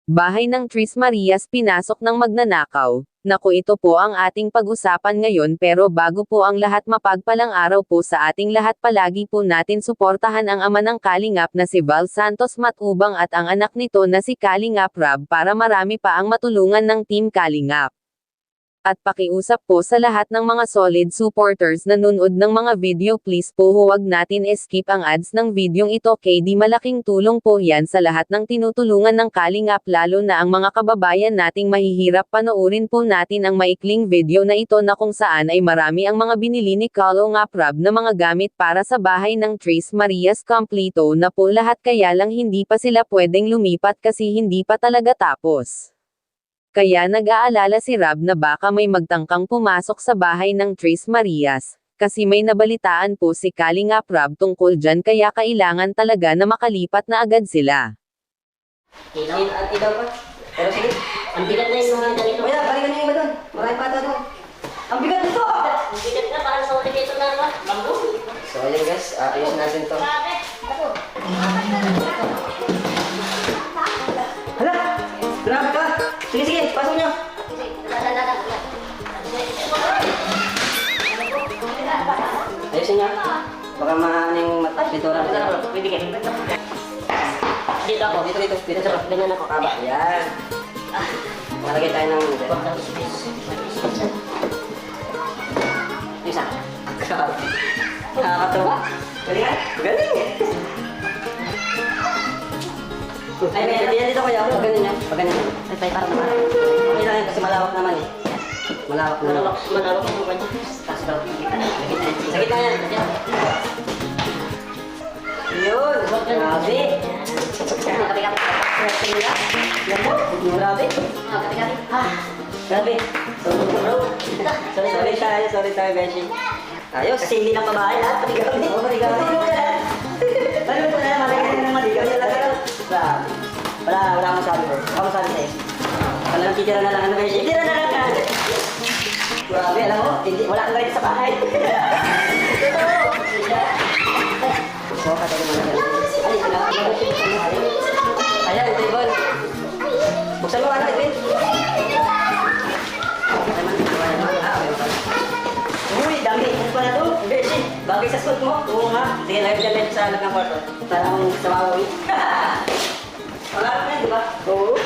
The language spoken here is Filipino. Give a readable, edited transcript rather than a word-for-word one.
Bahay ng Tris Marias pinasok ng magnanakaw. Naku, ito po ang ating pag-usapan ngayon, pero bago po ang lahat, mapagpalang araw po sa ating lahat. Palagi po natin suportahan ang ama ng Kalingap na si Val Santos Matubang at ang anak nito na si Kalingap Rab para marami pa ang matulungan ng Team Kalingap. At pakiusap po sa lahat ng mga solid supporters na nanonood ng mga video, please po huwag natin skip ang ads ng videong ito, KD malaking tulong po yan sa lahat ng tinutulungan ng Kalingap, lalo na ang mga kababayan nating mahihirap. Panoorin po natin ang maikling video na ito na kung saan ay marami ang mga binili ni Kalingap Rab na mga gamit para sa bahay ng Tris Marias. Kompleto na po lahat, kaya lang hindi pa sila pwedeng lumipat kasi hindi pa talaga tapos. Kaya nag-aalala si Rab na baka may magtangkang pumasok sa bahay ng Tris Marias, kasi may nabalitaan po si Kalingap Rab tungkol dyan, kaya kailangan talaga na makalipat na agad sila. Ilaw pa. Pero sige, ang bigat na yung mga ganito. Kuya, balikan niyo yung iba doon. Marami pa ito doon. Ang bigat nito! Ang bigat na, parang sa ulit na naman. Bambu. So ayun guys, ayusin natin ito. Hala! Grabe ka! Sige, sige, pasok niyo! Ayusin niyo. Baka maaning pintura. Pwede ka. Dito ako. Dito sa ganyan ako. Kaba. Yan. Malagay tayo ng... Isa. Nakakatawa. Galing ka? Galing eh. Ay, dito kuya. Pag ganyan yan. Pag ganyan yan. Ay, parang naman. Okay lang yan kasi malawak naman eh. Malawak naman. Malawak ang mukha niya. Tapos daw. Sa gitna yan. Yun. Grabe. Grabe. Grabe. Sorry tayo, Beshi. Ayos, kasi hindi lang babae lahat. Paligawi. Oo, paligawi. Paligawi ko na naman. Malagay na maligawi. Wala akong sabi ko. Wala akong sabi sa'yo. Wala nang titira na lang. Ano, Beshi? Titira na lang ka. Grabe, alam mo, wala kang galit sa bahay. Totoo. So, katagal mo na lang. Ayan, ito Ibon. Buksan mo, ano, Ibon? Uy, dami. Ano pa na ito? Beshi, bagay sa suot mo. Oo nga. Sige, lagay dyan sa alag ng kwarto. Para akong sa mawawi. Wala ka na, di ba? Oo.